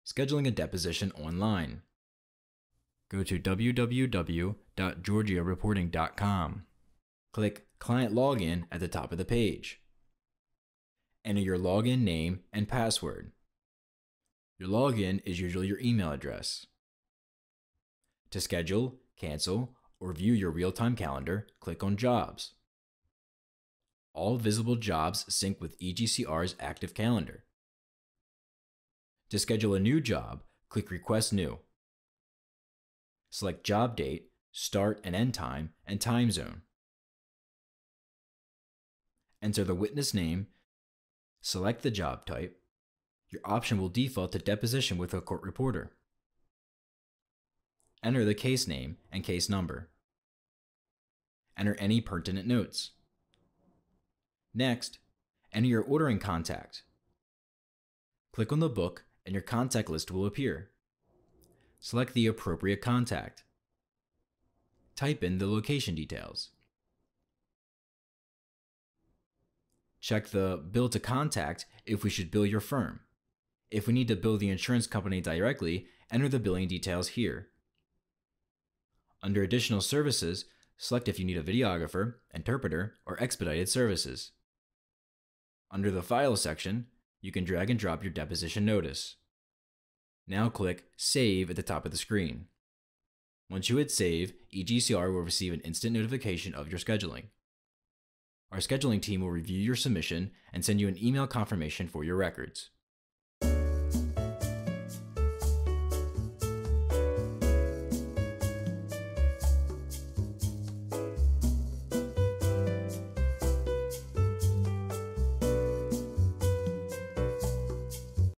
Scheduling a deposition online. Go to www.georgiareporting.com. Click Client Login at the top of the page. Enter your login name and password. Your login is usually your email address. To schedule, cancel, or view your real-time calendar, click on Jobs. All visible jobs sync with EGCR's active calendar. To schedule a new job, click Request New. Select job date, start and end time, and time zone. Enter the witness name, select the job type. Your option will default to deposition with a court reporter. Enter the case name and case number. Enter any pertinent notes. Next, enter your ordering contact. Click on the book and your contact list will appear. Select the appropriate contact. Type in the location details. Check the Bill to Contact if we should bill your firm. If we need to bill the insurance company directly, enter the billing details here. Under Additional Services, select if you need a videographer, interpreter, or expedited services. Under the File section, you can drag and drop your deposition notice. Now click Save at the top of the screen. Once you hit Save, EGCR will receive an instant notification of your scheduling. Our scheduling team will review your submission and send you an email confirmation for your records.